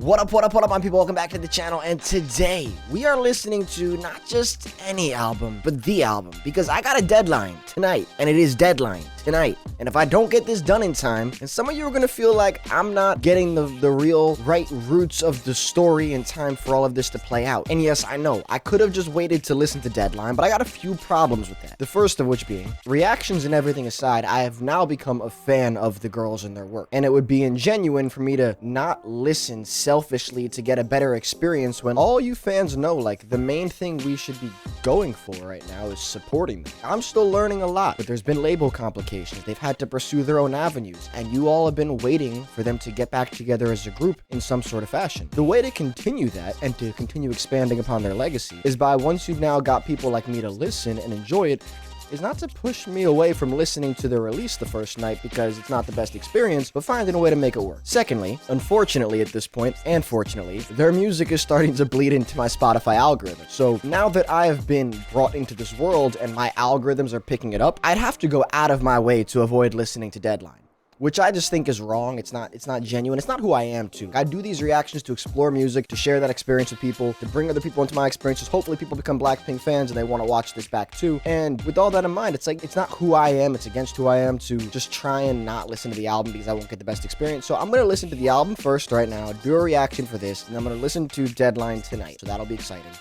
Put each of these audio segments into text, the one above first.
What up, my people? Welcome back to the channel, and today we are listening to not just any album, but the album, because I got a deadline tonight, and it is deadline tonight, and if I don't get this done in time, and some of you are gonna feel like I'm not getting the real right roots of the story in time for all of this to play out. And yes, I know, I could have just waited to listen to deadline, but I got a few problems with that. The first of which being, reactions and everything aside, I have now become a fan of the girls and their work, and it would be ingenuine for me to not listen selfishly to get a better experience when all you fans know, like, the main thing we should be going for right now is supporting them. I'm still learning a lot, but there's been label complications. They've had to pursue their own avenues, and you all have been waiting for them to get back together as a group in some sort of fashion. The way to continue that and to continue expanding upon their legacy is by, once you've now got people like me to listen and enjoy it, is not to push me away from listening to the release the first night because it's not the best experience, but finding a way to make it work. Secondly, unfortunately at this point, and fortunately, their music is starting to bleed into my Spotify algorithm. So now that I have been brought into this world and my algorithms are picking it up, I'd have to go out of my way to avoid listening to Deadline, which I just think is wrong. It's not genuine. It's not who I am too. I do these reactions to explore music, to share that experience with people, to bring other people into my experiences. Hopefully people become BLACKPINK fans and they want to watch this back too. And with all that in mind, it's like, it's not who I am. It's against who I am to just try and not listen to the album because I won't get the best experience. So I'm going to listen to the album first right now, do a reaction for this, and I'm going to listen to Deadline tonight. So that'll be exciting.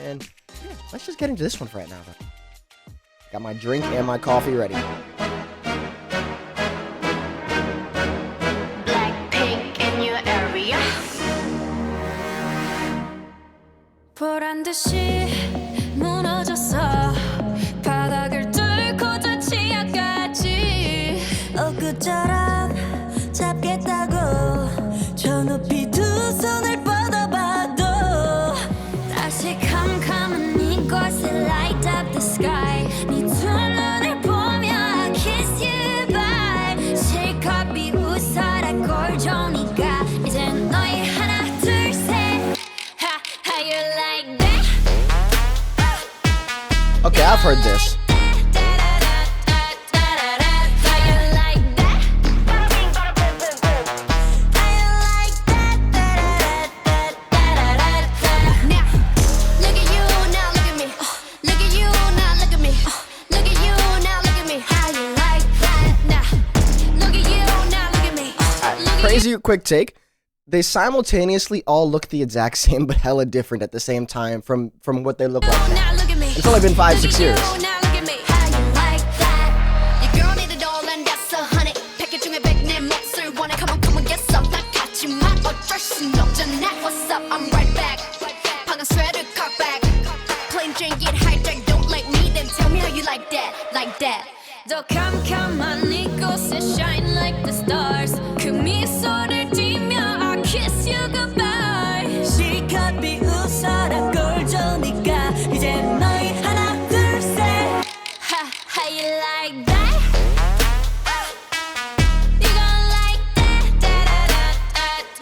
And yeah, let's just get into this one for right now. Got my drink and my coffee ready. 보란 듯이 무너졌어 바닥을 뚫고 저 치아까지 엊그처럼 잡겠다고 저 높이 두 손을 뻗어봐도 다시 캄캄한 이곳에 light up the sky 네 두 눈을 보며 I kiss you bye 실컷 비웃어라 꼴 좋으니까 이제 너희 하나 Okay, I've heard this. Crazy quick take. They simultaneously all look the exact same, but hella different at the same time from what they look like now. It's only been 5-6 years. 더 캄캄한 이곳에 shine like the stars 그 미소를 띠며 I kiss you goodbye 실컷 비웃어라 꼴 좋으니까 이제 너희 하나 둘 셋 How you like that? You gon' like that? You like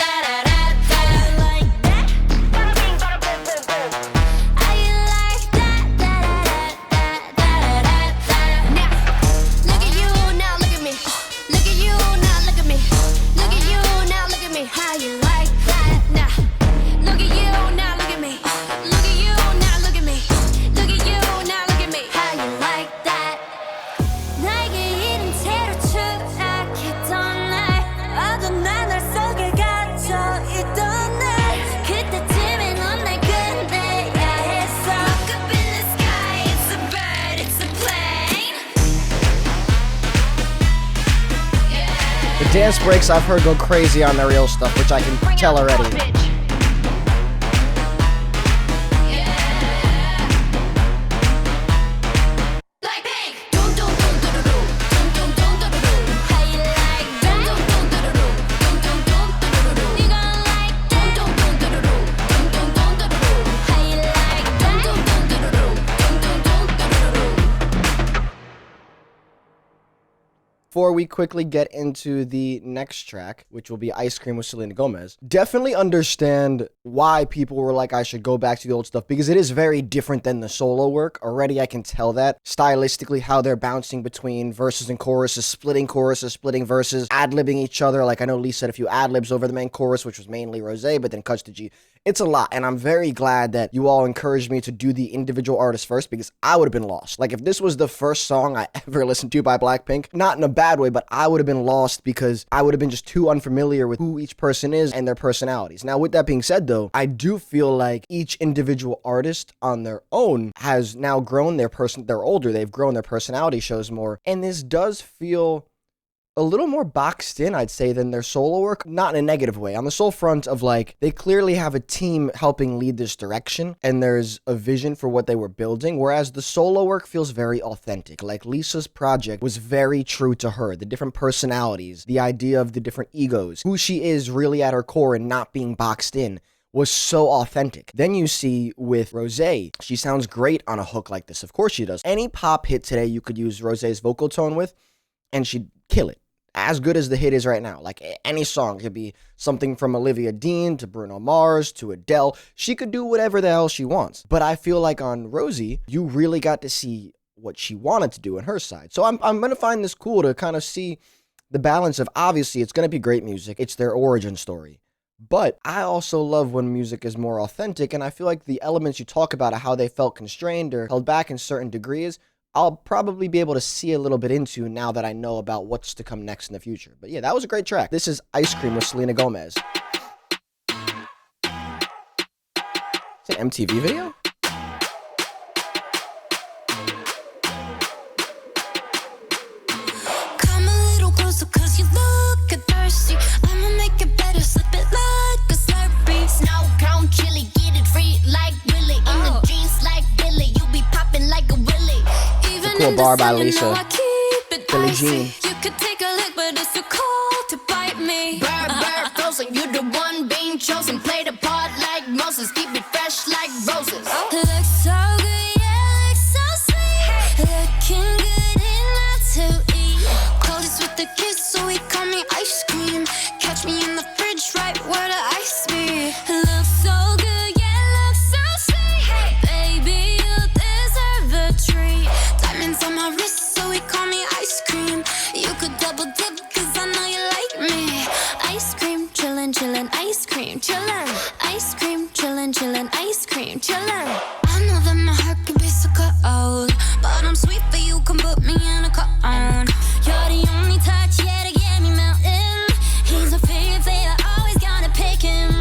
that? How you like that? Now look at you, now look at me. Look at you, now look at me. Look at you, now look at me. How you like that? Now look at you, now look at me. Look at you, now look at me. Look at you, now look at me. How you like that? 나에게 이른 채로 추락했던 날 어두운 하늘 속에 갇혀 있던 날 그때쯤에 넌 날 끝내야 했어 Look up in the sky, it's a bird, it's a plane. The dance breaks I've heard go crazy on the real stuff, which I can tell already. before we quickly get into the next track, which will be Ice Cream with Selena Gomez, definitely understand why people were like, I should go back to the old stuff, because it is very different than the solo work. Already I can tell that. Stylistically, how they're bouncing between verses and choruses, splitting verses, ad-libbing each other. Like, I know Lee said a few ad-libs over the main chorus, which was mainly Rosé, but then cuts to G. It's a lot, and I'm very glad that you all encouraged me to do the individual artists first, because I would have been lost. Like, if this was the first song I ever listened to by BLACKPINK, not in a bad way, but I would have been lost because I would have been just too unfamiliar with who each person is and their personalities. Now, with that being said, though, I do feel like each individual artist on their own has now grown their they're older, they've grown, their personality shows more, and this does feel a little more boxed in, I'd say, than their solo work. Not in a negative way. On the sole front of, like, they clearly have a team helping lead this direction, and there's a vision for what they were building, whereas the solo work feels very authentic. Like, Lisa's project was very true to her. The different personalities, the idea of the different egos, who she is really at her core and not being boxed in, was so authentic. Then you see with Rosé, she sounds great on a hook like this. Of course she does. Any pop hit today you could use Rosé's vocal tone with, and she'd kill it. As good as the hit is right now. Like, any song could be something from Olivia Dean to Bruno Mars to Adele. She could do whatever the hell she wants. But I feel like on Rosie, you really got to see what she wanted to do on her side. So I'm going to find this cool to kind of see the balance of, obviously, it's going to be great music. It's their origin story. But I also love when music is more authentic, and I feel like the elements you talk about how they felt constrained or held back in certain degrees, I'll probably be able to see a little bit into now that I know about what's to come next in the future. But yeah, that was a great track. This is Ice Cream with Selena Gomez. It's an MTV video? Come a little closer, cause you look thirsty. I'ma make it better, slip it like a Slurpee. Snow cone chili, get it free like Willy. In the jeans like Billy, you be popping like a Willy. Cool bar by Lisa. Billie Jean. You could take a look, but it's too cold to bite me. Bird, frozen, you the one being chosen. Play the part like Moses, keep it fresh like roses. Looks so good, yeah, looks so sweet. Looking good enough to eat. Coldest with the kiss, so he call me ice cream. Catch me in the fridge, right where the ice be. Looks so good, yeah, looks so sweet. Baby, you deserve a treat. Diamonds on my wrist, so he call me ice cream. You could double dip, cause I know you like me. Ice cream, chillin', chillin', ice cream, chillin'. Ice cream, chillin', chillin', ice cream, chillin'. I know that my heart can be so cold, but I'm sweet for you, come put me in a cone. You're the only touch, yeah, to get me melting. He's a favorite, always gotta pick him.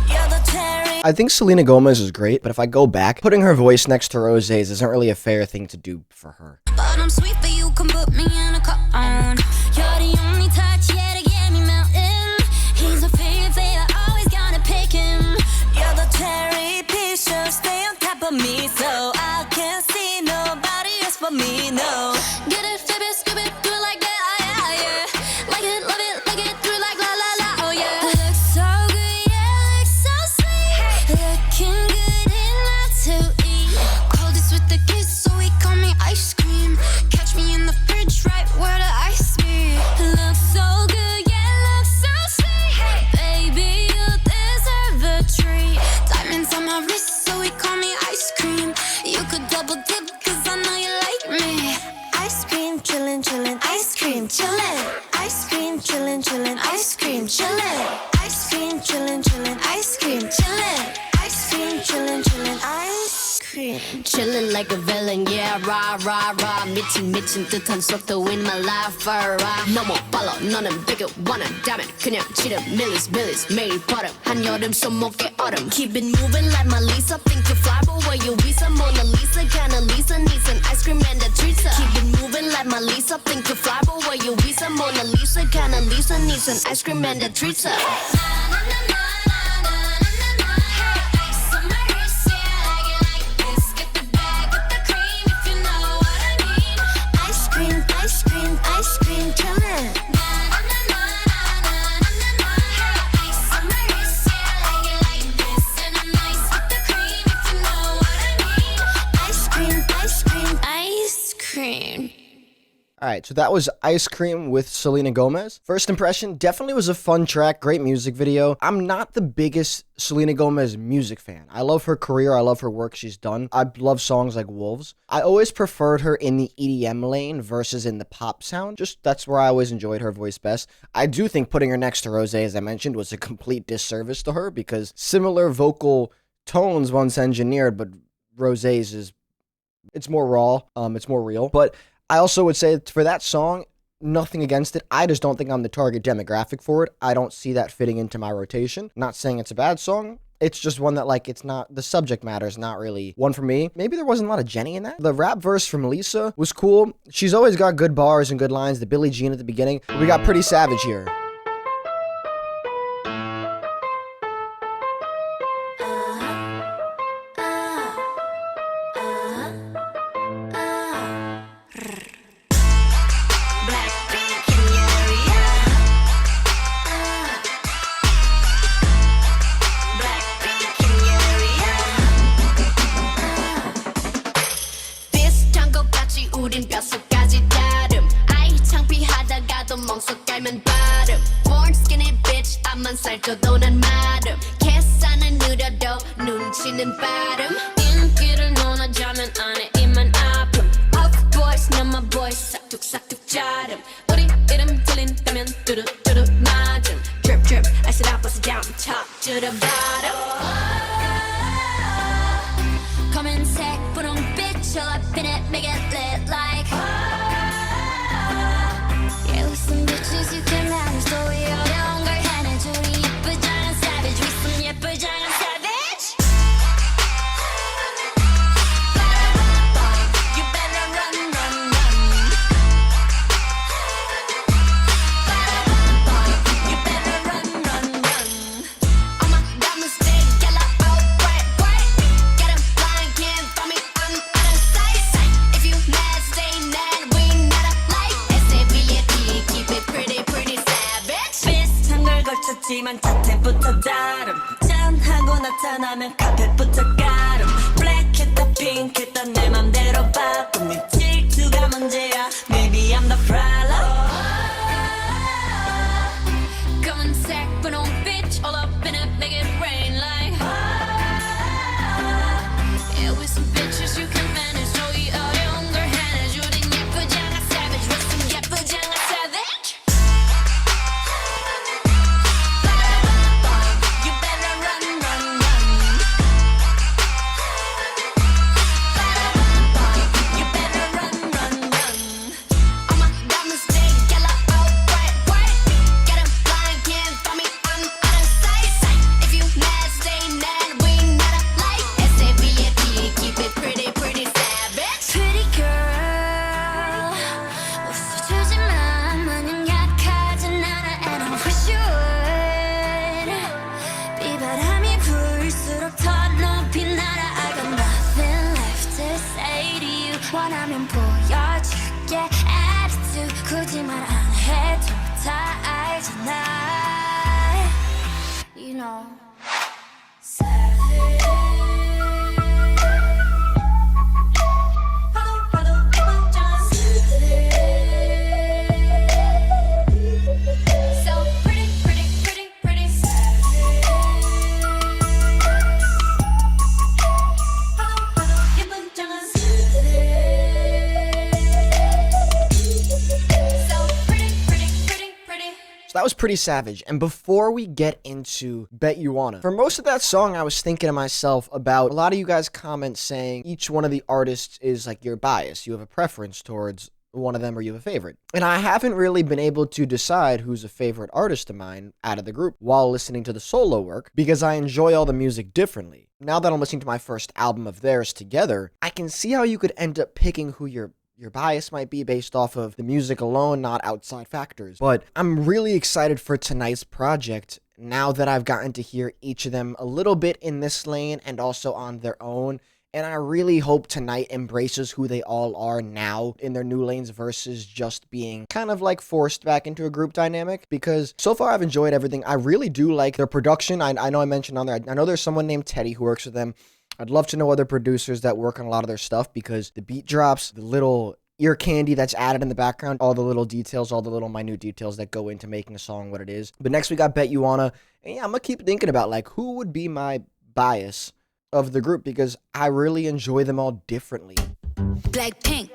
You're the cherry. I think Selena Gomez is great, but if I go back, putting her voice next to Rosé's isn't really a fair thing to do for her. But I'm sweet for you, come put me in a cone. You're the only touch, yeah, to get me melting. He's a favorite, always gotta pick him. You're the cherry piece, so stay on top of me, so I can't see nobody else but me, no. Get it, flip it, scoop it, do it like that, yeah, yeah. Like it, love it, like it, do it like la la la, oh yeah. Looks so good, yeah, looks so sweet. Looking good enough to eat. Coldest with the kiss, so he call me ice cream. Catch me in the fridge, right where the ice be. Looks so good, yeah, looks so sweet. Baby, you deserve a treat. Diamonds on my wrist, so he call me ice cream. You could double dip, cause I know you like me. Ice cream, chillin', chillin', ice cream, chillin'. Ice cream, chillin', chillin', ice cream, chillin'. Ice cream, chillin', chillin', ice cream, chillin'. Ice cream, chillin', chillin', ice cream. Chillin' like a villain, yeah, rah, rah, rah. 미친 듯한 속도 in my life, rah. 너무 빨라, 너는 되게 원한다면 그냥 지름 밀리스 매일 버릇 한여름 손목에 얼음. Keep it moving like my Lisa. Think you fly, but where you visa? Mona Lisa, kinda Lisa needs an ice cream and a treat. Keep it moving like my Lisa. Think you fly, but where you visa? Mona Lisa, kinda Lisa needs an ice cream and a treat. Ice cream, chillin'. Ice cream, ice cream, ice cream. Alright, so that was Ice Cream with Selena Gomez. First impression, definitely was a fun track, great music video. I'm not the biggest Selena Gomez music fan. I love her career, I love her work she's done. I love songs like Wolves. I always preferred her in the EDM lane versus in the pop sound. Just, that's where I always enjoyed her voice best. I do think putting her next to Rosé, as I mentioned, was a complete disservice to her because similar vocal tones once engineered, but Rosé's is, it's more raw, it's more real. But I also would say for that song, nothing against it. I just don't think I'm the target demographic for it. I don't see that fitting into my rotation. Not saying it's a bad song. It's just one that, like, it's not, the subject matter is not really one for me. Maybe there wasn't a lot of Jenny in that. The rap verse from Lisa was cool. She's always got good bars and good lines. The Billie Jean at the beginning. We got Pretty Savage here. 우린 뼛속까지 다름 아이 창피하다가도 멍석 깔면 발음 Born skinny bitch 앞만 살쪄도 난 마름 계산은 느려도 눈치는 빠름 인기를 논하자면 안에 입만 아픔 Of course 난 my voice 싹둑싹둑 자름 우리 이름 들린다면 뚜루뚜루 맞음 Drip drip I said I bust it down from top to the bottom 검은색 분홍빛 all up in it make it lit like Yeah with some bitches you can manage 또 이 어려운 걸 해내줘 우리 예쁘장한 savage with some 예쁘장한 savage You better run run run You better run run run All my diamonds stay yellow oh bright bright Get 'em blind can't find me I'm out of sight If you mad stay mad we not alike S-A-V-A-D keep it pretty pretty savage 비슷한 걸 걸쳤지만 자태부터 다름 짠하고 나타나면 카펫부터 가름 블랙했다 핑크했다 내 맘대로 바꿈 네 질투가 문제야 Maybe I'm the problem 검은색 분홍빛 all up in it make it rain like Yeah with some bitches you can manage 또 이 어려운 걸 해내줘 우린 예쁘장한 savage with some 예쁘장한 savage You better run run run You better run run run All my diamonds stay yellow oh bright bright Get 'em blind can't find me I'm out of sight If you mad stay mad we not alike S-A-V-A-D keep it pretty pretty savage Pretty girl 웃어주지만 마냥 약하진 않아 And I wish you would 비바람이 불수록 더 높이 날아 I got nothing left to say to you 원하면 보여줄게 attitude 굳이 말 안 해도 다 알잖아 You know Savage 파도 예쁘장한 savage So pretty pretty pretty pretty savage 파도 예쁘장한 savage So pretty pretty pretty pretty So that was Pretty Savage. And before we get into Bet You Wanna, for most of that song, I was thinking to myself about a lot of you guys comment saying each one of the artists is like your bias. You have a preference towards one of them or you have a favorite. And I haven't really been able to decide who's a favorite artist of mine out of the group while listening to the solo work because I enjoy all the music differently. Now that I'm listening to my first album of theirs together, I can see how you could end up picking who your bias might be based off of the music alone, not outside factors. But I'm really excited for tonight's project now that I've gotten to hear each of them a little bit in this lane and also on their own. And I really hope tonight embraces who they all are now in their new lanes versus just being kind of like forced back into a group dynamic. Because so far I've enjoyed everything. I really do like their production. I know I mentioned on there, I know there's someone named Teddy who works with them. I'd love to know other producers that work on a lot of their stuff because the beat drops, the little ear candy that's added in the background, all the little details, all the little minute details that go into making a song what it is. But next we got Bet You Wanna. And yeah, I'm gonna keep thinking about like who would be my bias of the group because I really enjoy them all differently. BLACKPINK,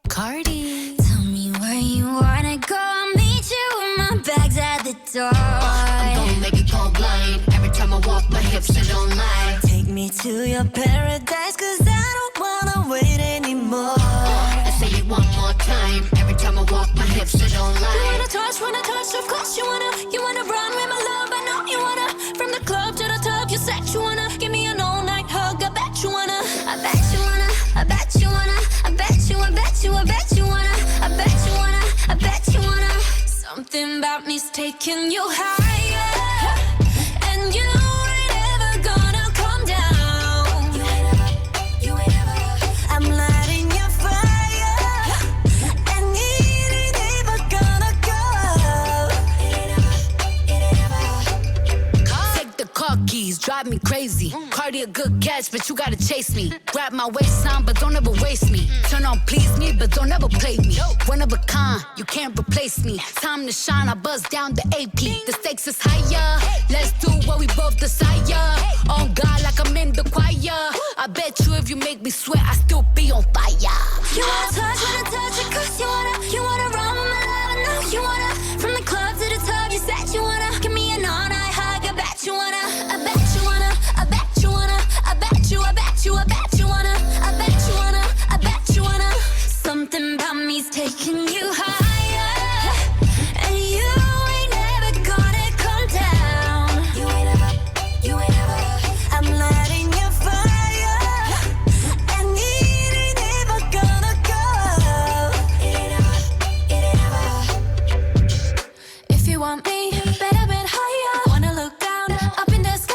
Cardi. Tell me where you wanna go. I'll meet you with my bags at the door. I'm gonna make it go blind. Every time I walk, my hips they don't lie. Take me to your paradise, cause I don't wanna wait anymore. I say it one more time. Every time I walk, my hips they don't You lie. wanna touch, of course you wanna run with my love, I know you wanna. From the club to the tub, you said you wanna. Give me an all-night hug, I bet you wanna. I bet you wanna, I bet you wanna. I bet you, I bet you, I bet you wanna. I bet you wanna, I bet you wanna. Something about me's taking you higher, and you ain't ever gonna come down. You ain't ever, I'm lighting your fire, and it ain't ever gonna go. It ain't ever. Take the car keys, drive me crazy. Cardi a good catch, but you gotta chase me. Grab my waistline, but don't ever waste me. Turn on please me, but don't ever play me. One of a kind, you can't replace me. Time to shine, I buzz down the AP. The stakes is higher, let's do what we both desire. On God like I'm in the choir. I bet you if you make me sweat, I still be on fire. You wanna touch it, cause you wanna run with my love, I know you wanna. From the club to the tub, you said you wanna. Give me an all-night hug, I bet you wanna. I bet you wanna, I bet you wanna. I bet you, I bet you, I bet you wanna. I bet you wanna, I bet you wanna. Something about me's taking you higher, and you ain't never gonna come down. You ain't ever, I'm lighting your fire, and it ain't ever gonna go. It ain't ever. If you want me, better bit higher. Wanna look down, up in the sky,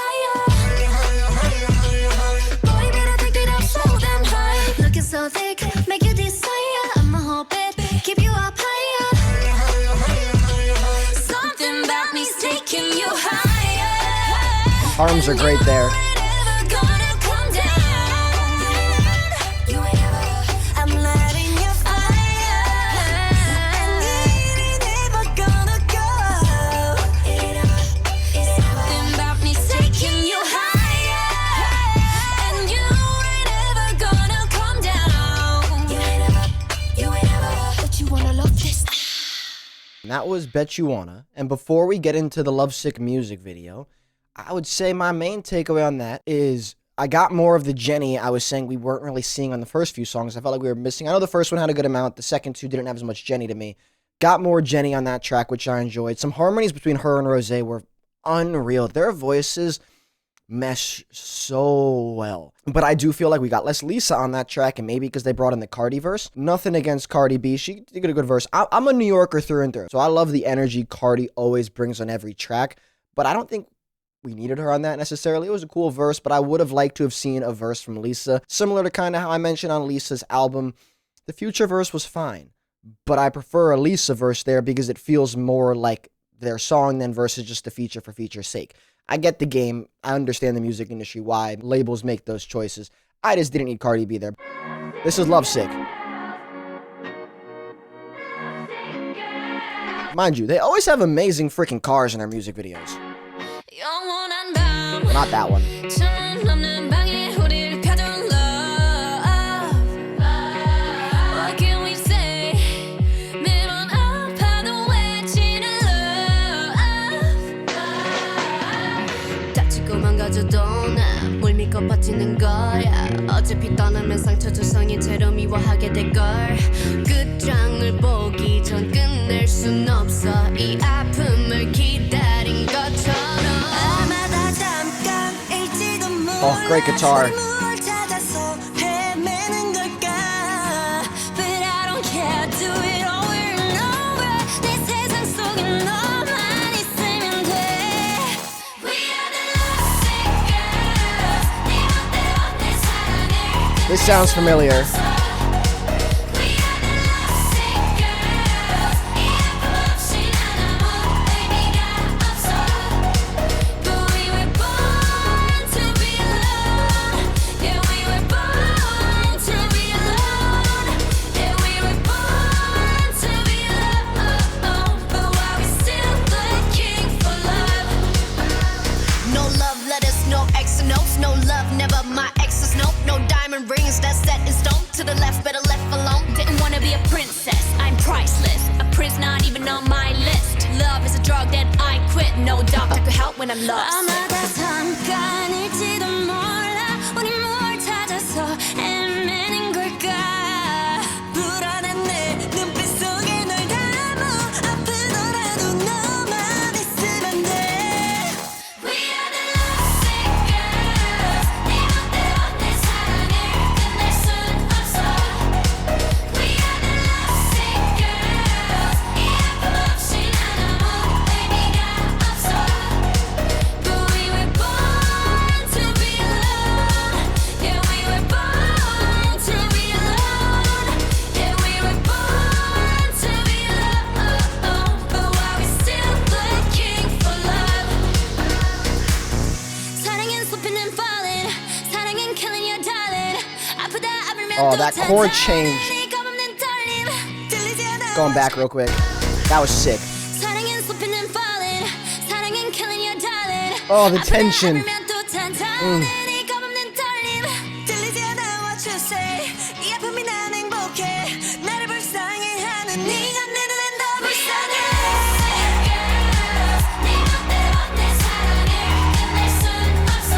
boy, better take it up so damn high. Looking so thick, make you desire. I'ma hold it, keep you up higher. Something about me's taking you higher. Arms are great there. And that was Bet You Wanna. And before we get into the Lovesick music video, I would say my main takeaway on that is I got more of the Jenny I was saying we weren't really seeing on the first few songs. I felt like we were missing. I know the first one had a good amount. The second two didn't have as much Jenny to me. Got more Jenny on that track, which I enjoyed. Some harmonies between her and Rosé were unreal. Their voices mesh so well. But I do feel like we got less Lisa on that track, and maybe because they brought in the Cardi verse. Nothing against Cardi B. She did a good verse. I'm a New Yorker through and through, so I love the energy Cardi always brings on every track, but I don't think we needed her on that necessarily. It was a cool verse, but I would have liked to have seen a verse from Lisa, similar to kind of how I mentioned on Lisa's album. The Future verse was fine, but I prefer a Lisa verse there because it feels more like their song than versus just the feature for feature's sake. I get the game. I understand the music industry, why labels make those choices. I just didn't need Cardi B there. This is Lovesick. Mind you, they always have amazing freaking cars in their music videos. Not that one. 뭘 믿고 버티는 거야. 어차피 떠나면 상처 조성인 채로 미워하게 될걸. 끝장을 보기 전 끝낼 순 없어. 이 아픔을 기다린 것처럼. 아마다 잠깐일지도 몰라. Oh, great guitar. This sounds familiar. Never my exes, no, no diamond rings that's set in stone. To the left, better left alone. Didn't wanna be a princess, I'm priceless. A prince not even on my list. Love is a drug that I quit. No doctor could help when I'm lost. 아마다 잠깐일지도 몰라. 우리 뭘 찾아서 헤매는 걸까. 불안한 내 눈빛 속에 널 담아. 아프더라도 너만 있으면 돼. We are the lovesick girls. 네 맘대로 내 사랑을 끝낼 순 없어. We are the lovesick girls. 이 아픔 없이 난 아무 의미가 없어. But we were born to be alone. Yeah, we were born to be alone. Yeah, we were born to be alone. But why we still looking for love? 사랑은 쏟히는 falling. 사랑은 killing your darling. 아프다 아프면 Oh, 또 that chord 찾아. change. 네 겁없는 떨림. 들리지 않아. Going back real quick. That was sick. 사랑은 쏟히는 falling. 사랑은 killing your darling. Oh, the 아프다 tension. 아프면 또 탄탄해. 네 겁없는 떨림. 들리지 않아 what you say. 이 아픔이 난 행복해. 나를 불쌍해하는 네가 내 눈엔 더 불쌍해. Girls, 네 맘대로 내 사랑을 끝낼 순 없어.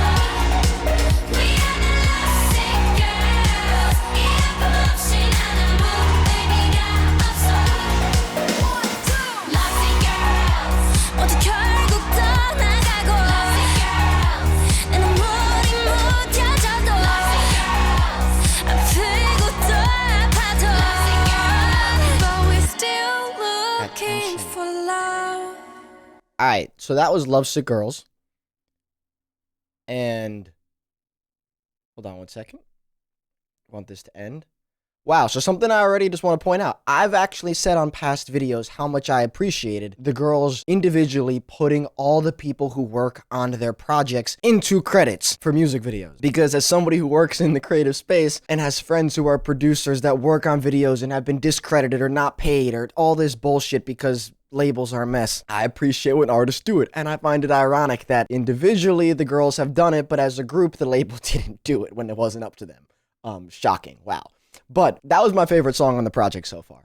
We are the lovesick girls. 이 아픔 없이 난 아무 의미가 없어. Lovesick girls, 모두 결국 떠나가고. lovesick girls, 내 눈물이 묻혀져도. 아프고 또 아파도. But we're still looking for love. Alright, so that was Lovesick Girls. And hold on one second. I want this to end. Wow, so something I already just want to point out. I've actually said on past videos how much I appreciated the girls individually putting all the people who work on their projects into credits for music videos. Because as somebody who works in the creative space and has friends who are producers that work on videos and have been discredited or not paid or all this bullshit because labels are a mess, I appreciate when artists do it. And I find it ironic that individually the girls have done it, but as a group the label didn't do it when it wasn't up to them. Shocking. Wow. But that was my favorite song on the project so far.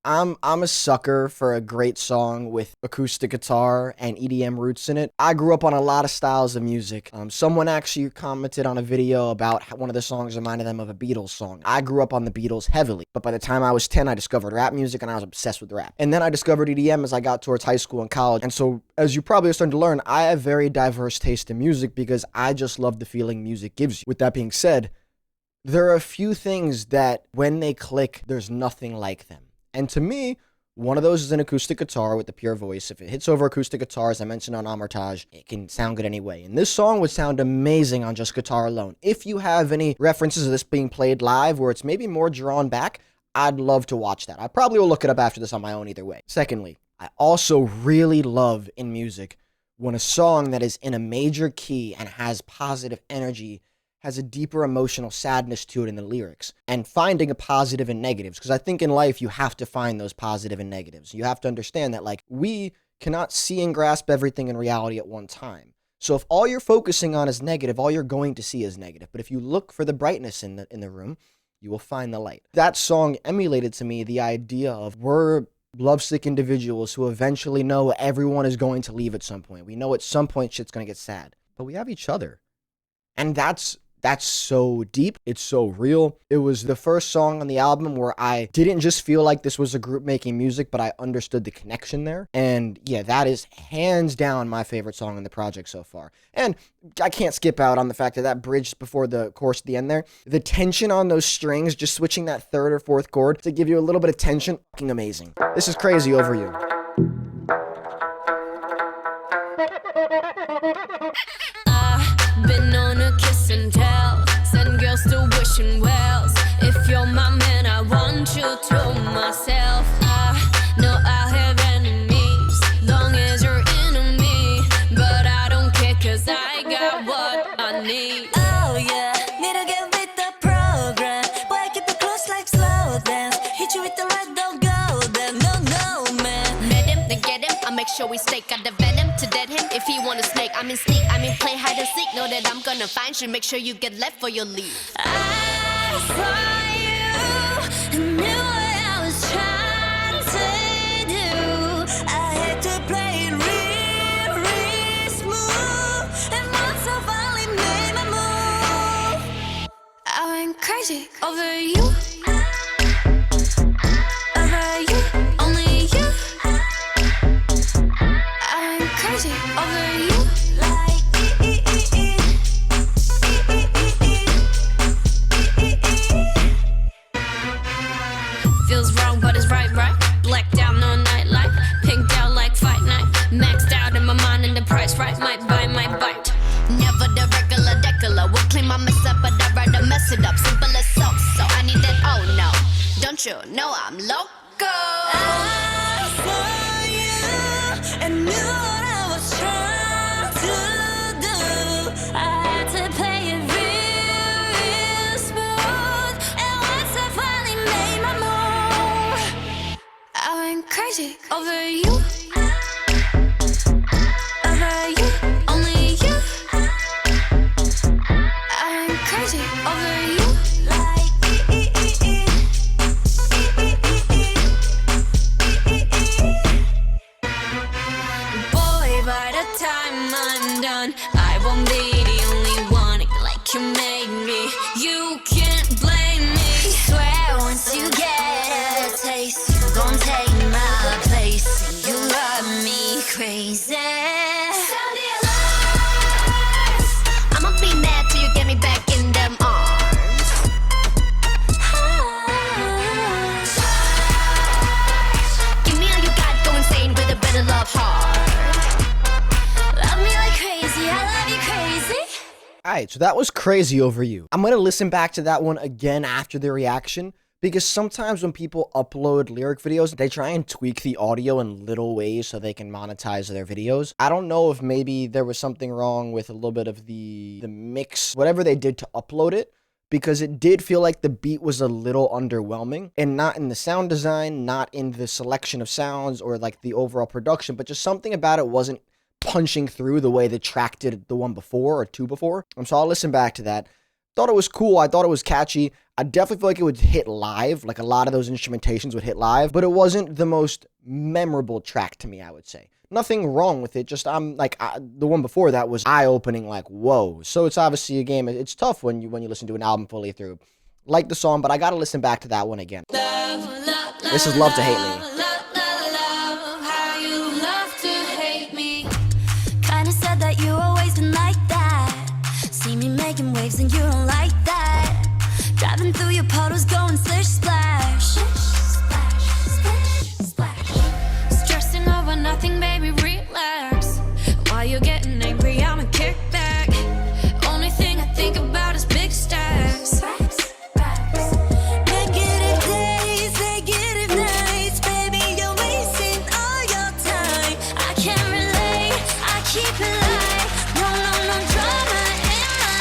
I'm a sucker for a great song with acoustic guitar and EDM roots in it. I grew up on a lot of styles of music. Someone actually commented on a video about how one of the songs reminded them of a Beatles song. I grew up on the Beatles heavily, but by the time I was 10, I discovered rap music and I was obsessed with rap. And then I discovered EDM as I got towards high school and college. And so, as you probably are starting to learn, I have very diverse taste in music because I just love the feeling music gives you. With that being said, there are a few things that when they click, there's nothing like them. And to me, one of those is an acoustic guitar with the pure voice. If it hits over acoustic guitar, as I mentioned on Amortage, it can sound good anyway. And this song would sound amazing on just guitar alone. If you have any references of this being played live where it's maybe more drawn back, I'd love to watch that. I probably will look it up after this on my own either way. Secondly, I also really love in music when a song that is in a major key and has positive energy has a deeper emotional sadness to it in the lyrics, and finding a positive and negatives, because I think in life you have to find those positive and negatives. You have to understand that, like, we cannot see and grasp everything in reality at one time. So if all you're focusing on is negative, all you're going to see is negative. But if you look for the brightness in the room, you will find the light. That song emulated to me the idea of we're lovesick individuals who eventually know everyone is going to leave at some point. We know at some point shit's going to get sad, but we have each other. And that's so deep. It's so real. It was the first song on the album where I didn't just feel like this was a group making music, but I understood the connection there. And yeah, that is hands down my favorite song on the project so far. And I can't skip out on the fact that that bridge before the chorus at the end there, the tension on those strings, just switching that third or fourth chord to give you a little bit of tension, fucking amazing. This is Crazy Over You. Been on a kiss and tell, send girls to wishing wells. If you're my man, I want you to myself. I know I'll have enemies, long as you're enemy. But I don't care, cause I got what I need. Oh yeah, need to get with the program. Boy, I keep it close like slow dance. Hit you with the right, don't go there. No, no, man. Let him, then get him, I make sure we stake out the venom to dead him if he wanna snake. I mean sneak, I mean play hide and seek. Know that I'm gonna find you, make sure you get left for your leave. I saw you and knew what I was trying to do. I had to play it real, real smooth. And once I finally made my move, I went crazy over you. over you, Only you. I went crazy over you. like Feels wrong, but it's right, right. Blacked out, no nightlight. Pinked out like fight night. Maxed out in my mind, and the price right. Might buy, might bite. Never the regular decular. Would clean my mess up, but I'd rather mess it up. Simple as so. So I need that, oh no. Don't you know I'm loco? I saw you and knew what I was trying to do. I had to play it real, real smooth. And once I finally made my move, I went crazy over you. over you, Only you. I went crazy over you. like Boy, by the time I'm done, I won't be the only one like you made me. You can't blame me. swear once you get a taste, you gon' take my place. You love me crazy. I'ma be mad till you get me back in them arms. Give me all you got, go insane with a better love heart. Love me like crazy, I love you crazy. Alright, so that was Crazy Over You. I'm gonna listen back to that one again after the reaction, because sometimes when people upload lyric videos, they try and tweak the audio in little ways so they can monetize their videos. I don't know if maybe there was something wrong with a little bit of the mix, whatever they did to upload it, because it did feel like the beat was a little underwhelming, and not in the sound design, not in the selection of sounds or like the overall production, but just something about it wasn't punching through the way the track did the one before or two before. So I'll listen back to that. Thought it was cool. I thought it was catchy. I definitely feel like it would hit live. Like a lot of those instrumentations would hit live, but it wasn't the most memorable track to me, I would say. Nothing wrong with it. Just I'm like the one before that was eye-opening. Like whoa. So it's obviously a game. It's tough when you listen to an album fully through. Like the song, but I gotta listen back to that one again. This is Love to Hate Me. How you love to hate me. Kinda said that you always been like that. See me making waves and you don't like that. Driving through your puddles going splish splash. Splash, splash, splash. Stressing over nothing, baby, relax. While you're getting angry, I'ma kick back. Only thing I think about is big stacks. Negative days, negative nights. Baby, you're wasting all your time. I can't relate, I keep it light. No, no, no drama in my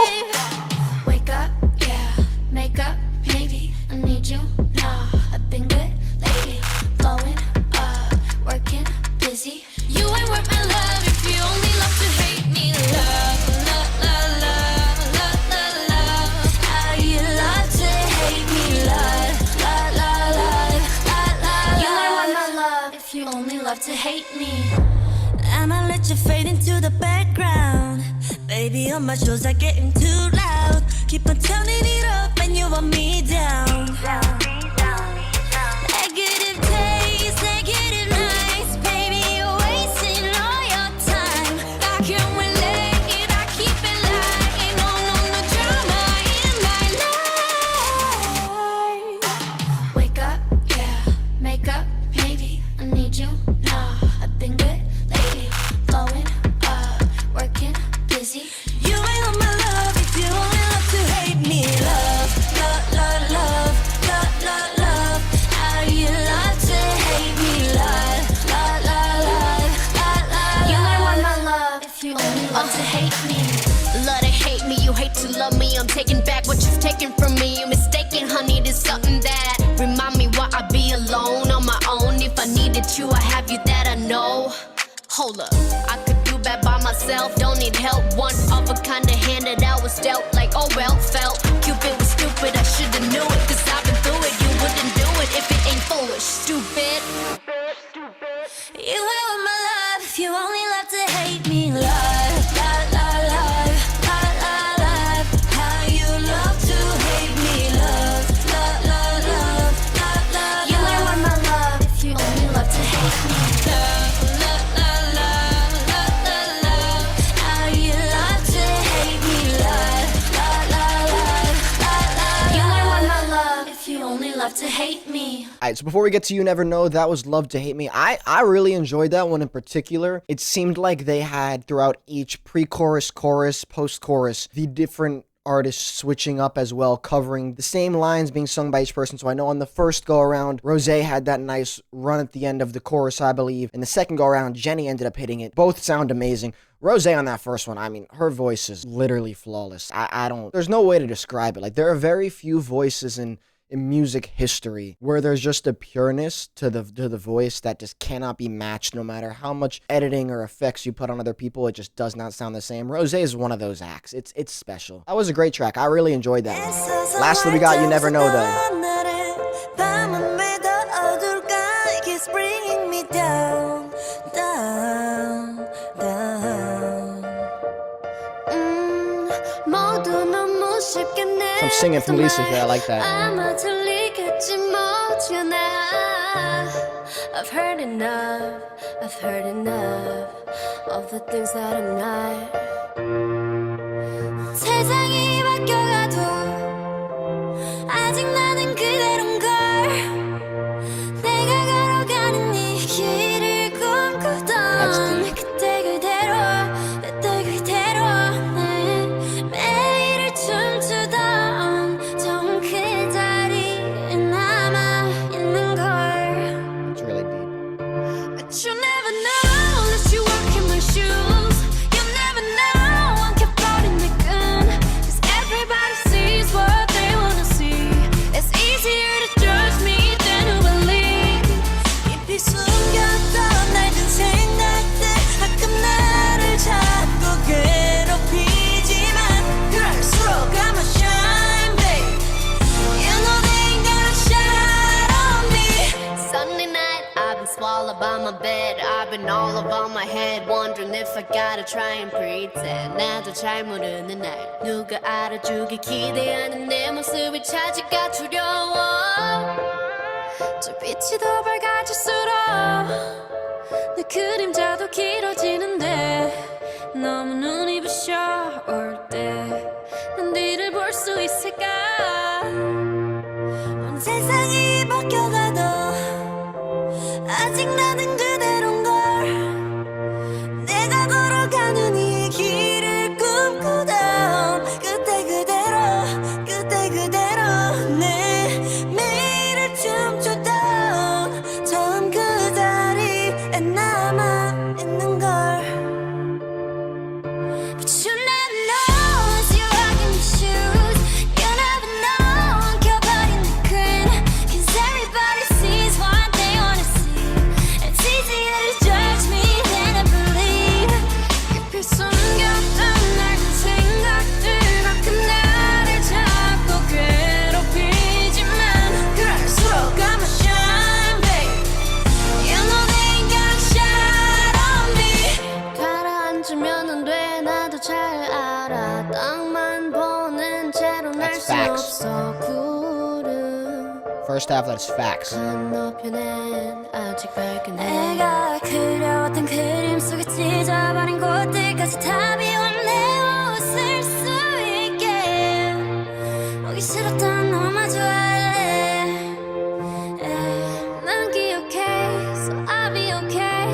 life. Wake up, yeah, make up, maybe I need you now. I've been good lately, blowing up, working, busy. You ain't worth my love if you only love to hate me. Love, love, love, love, love, love, love. How you love to hate me, love, love, love, love, love, love. You ain't worth my love if you only love to hate me. I'ma let you fade into the background. Baby, on my shows are getting too loud. Keep on turning it up and you want me down. Negative days, negative nights. Baby, you're wasting all your time. I can't relate, I keep it light. No, no, no drama in my life. Wake up, yeah, make up, maybe I need you now. I've been good lately, blowing up, working, busy. You ain't on my love if you only love to hate me. Love, love, love, love, love, love, love. How you love to hate me. Love, love, love, love, love, love. You ain't want my love if you only love to hate me. Love to hate me, you hate to love me. I'm taking back what you've taken from me. You're mistaken, honey, there's something that remind me why I be alone on my own. If I needed get you, I have you that I know. Hold up, I could do bad by myself, don't need help. One of a kind of hand that I was dealt, like oh well, felt. Cupid was stupid, I shoulda knew it, cause I've been through it. You wouldn't do it if it ain't foolish, stupid. You ain't with my love if you only love to hate me. Love, love, love, love, love, love, love. How you love to hate me. Love, love, love, love, love, love. You ain't with my love if you only love to hate me. Love, love, love, love, love, love, love. How you love to hate me. Love, love, love, love, love, love. You ain't with my love if you only love to hate me. Alright, so before we get to You Never Know, that was Love to Hate Me. I really enjoyed that one in particular. It seemed like they had throughout each pre-chorus, chorus, post-chorus, the different artists switching up as well, covering the same lines being sung by each person. So I know on the first go around, Rose had that nice run at the end of the chorus, I believe. And the second go around, Jenny ended up hitting it. Both sound amazing. Rose on that first one, I mean, her voice is literally flawless. There's no way to describe it. Like, there are very few voices in music history where there's just a pureness to the voice that just cannot be matched. No matter how much editing or effects you put on other people, it just does not sound the same. Rose is one of those acts. It's special. That was a great track. I really enjoyed that one. Lastly, we got You Never Know though. Some singing from Lisa here, I like that. I've heard enough of the things that I'm not. 세상이 바뀌어가도 아직 나는 그대로인걸. 내가 걸어가는 이 길을 꿈꾸던 그때 그대로 내 매일을 춤추던 전 그 자리에 남아있는 걸. It's really deep. But you never know unless you walk in my shoes. You never know 엉켜버린 내 끈. Cause everybody sees what they wanna see. It's easier to judge me than to believe. 깊이 숨겼던 낡은 생각들 가끔 나를 자꾸 괴롭히지만 그럴수록 I'ma shine, babe. You know they ain't gonna shine on me. Sunday night, I've been swallowed by my bed. I've been all over my head, wondering if I gotta try and pretend. 나도 잘 모르는 날, 누가 알아주길 기대하는 내 모습이 차지가 두려워. 저 빛이 더 밝아질수록 내 그림자도 길어지는데 너무 눈이 부셔 올 때 난 뒤를 볼 수 있을까. 온 세상이 바뀌어가도 아직 나는 그대로인걸. 내가 걸어가는 이 길을 꿈꾸던 그때 그대로 내 매일을 춤추던 처음 그 자리에 남아있는 걸. But you never know as you're rocking your shoes. You never know 엉켜버린 내 끈. Cause everybody sees what they wanna see. It's easier to judge me than to believe. 깊이 숨겼던 낡은 생각들 가끔 나를 자꾸 괴롭히지만 그럴수록 I'ma shine, babe. You know they ain't gonna shine on me. 가라앉으면 안 돼, 나도 잘 알아. 땅만 보는 채로 날 That's 순 facts. 없어. 구름 First half, that's facts. 건너편엔 아직 밝은 해. 내가 그려왔던 그림 속에 찢어버린 곳들까지 다 비웠네. 웃을 수 있게 오기 싫었던 너마저 할래. 난 기억해, so I'll be okay.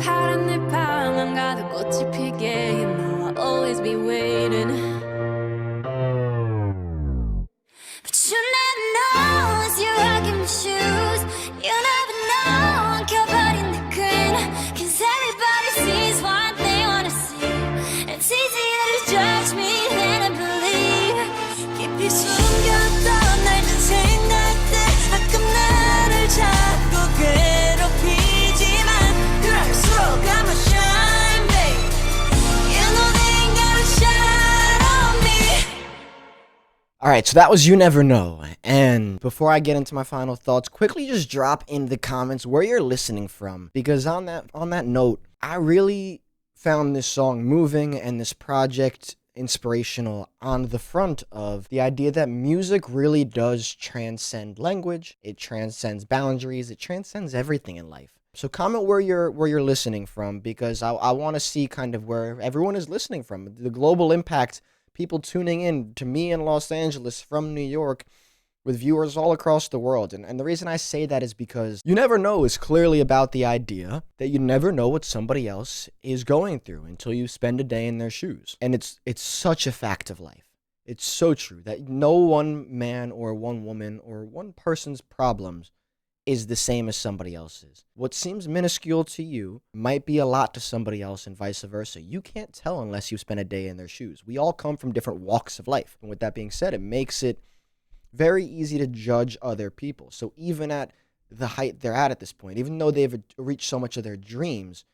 파란 늘 방안 가득 꽃이 피게. You know I'll always be waiting. But you never know as you're rocking my shoes. You never know 엉켜버린 내 끈. Cause everybody sees what they wanna see. It's easier to judge me than to believe. 깊이 숨겼던 낡은 생각들 가끔 나를 자꾸 괴롭히 All right, so that was You Never Know. And before I get into my final thoughts, quickly just drop in the comments where you're listening from, because on that note, I really found this song moving and this project inspirational on the front of the idea that music really does transcend language. It transcends boundaries. It transcends everything in life. So comment where you're listening from, because I want to see kind of where everyone is listening from. The global impact, people tuning in to me in Los Angeles from New York, with viewers all across the world. And the reason I say that is because You Never Know is clearly about the idea that you never know what somebody else is going through until you spend a day in their shoes. And it's such a fact of life. It's so true that no one man or one woman or one person's problems is the same as somebody else's. What seems minuscule to you might be a lot to somebody else, and vice versa. You can't tell unless you spend a day in their shoes. We all come from different walks of life. And with that being said, it makes it very easy to judge other people. So even at the height they're at this point, even though they've reached so much of their dreams,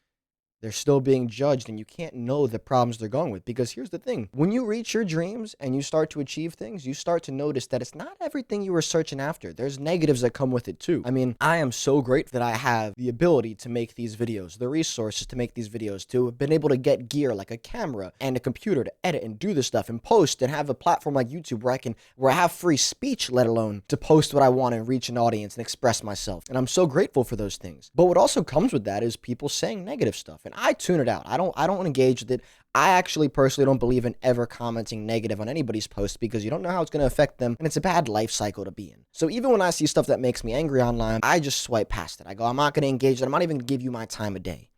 they're still being judged, and you can't know the problems they're going with. Because here's the thing. When you reach your dreams and you start to achieve things, you start to notice that it's not everything you were searching after. There's negatives that come with it too. I mean, I am so grateful that I have the ability to make these videos, the resources to make these videos, to have been able to get gear like a camera and a computer to edit and do this stuff and post, and have a platform like YouTube where I have free speech, let alone to post what I want and reach an audience and express myself. And I'm so grateful for those things. But what also comes with that is people saying negative stuff. And I tune it out. I don't engage with it. I actually personally don't believe in ever commenting negative on anybody's post, because you don't know how it's going to affect them, and it's a bad life cycle to be in. So even when I see stuff that makes me angry online, I just swipe past it. I go, I'm not going to engage it. I'm not even going to give you my time of day.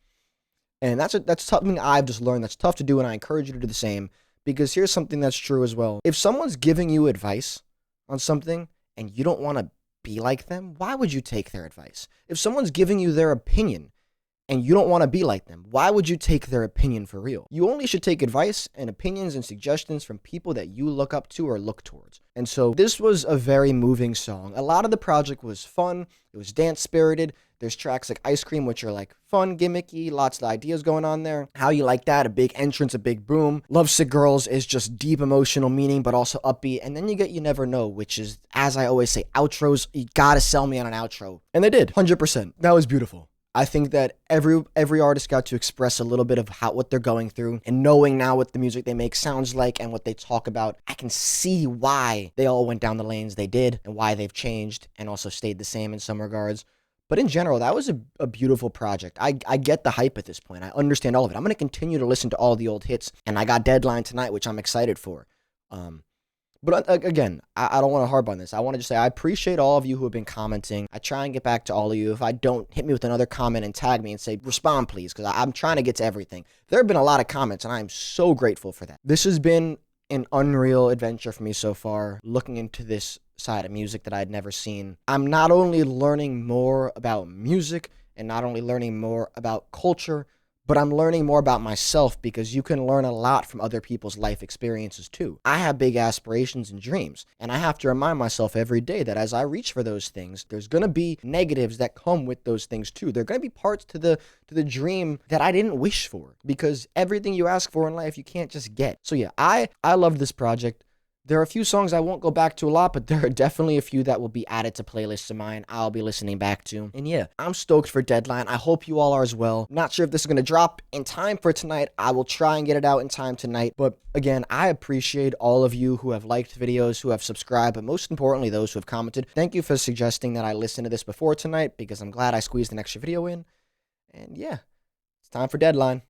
And that's something I've just learned that's tough to do, and I encourage you to do the same, because here's something that's true as well. If someone's giving you advice on something and you don't want to be like them, why would you take their advice? If someone's giving you their opinion and you don't want to be like them, why would you take their opinion for real? You only should take advice and opinions and suggestions from people that you look up to or look towards. And so this was a very moving song. A lot of the project was fun. It was dance spirited. There's tracks like Ice Cream, which are like fun, gimmicky, lots of ideas going on there. How You Like That, a big entrance, a big boom. Lovesick Girls is just deep emotional meaning, but also upbeat. And then you get You Never Know, which is, as I always say, outros. You gotta sell me on an outro. And they did, 100%. That was beautiful. I think that every artist got to express a little bit of what they're going through, and knowing now what the music they make sounds like and what they talk about, I can see why they all went down the lanes they did and why they've changed and also stayed the same in some regards. But in general, that was a beautiful project. I get the hype at this point. I understand all of it. I'm going to continue to listen to all the old hits, and I got Deadline tonight, which I'm excited for. But again, I don't want to harp on this. I want to just say I appreciate all of you who have been commenting. I try and get back to all of you. If I don't, hit me with another comment and tag me and say, respond, please, because I'm trying to get to everything. There have been a lot of comments, and I'm so grateful for that. This has been an unreal adventure for me so far, looking into this side of music that I'd never seen. I'm not only learning more about music and not only learning more about culture, but I'm learning more about myself, because you can learn a lot from other people's life experiences too. I have big aspirations and dreams, and I have to remind myself every day that as I reach for those things, there's going to be negatives that come with those things too. There are going to be parts to the dream that I didn't wish for, because everything you ask for in life, you can't just get. So yeah, I love this project. There are a few songs I won't go back to a lot, but there are definitely a few that will be added to playlists of mine I'll be listening back to. And yeah, I'm stoked for Deadline. I hope you all are as well. Not sure if this is going to drop in time for tonight. I will try and get it out in time tonight. But again, I appreciate all of you who have liked videos, who have subscribed, but most importantly, those who have commented. Thank you for suggesting that I listen to this before tonight, because I'm glad I squeezed an extra video in. And yeah, it's time for Deadline.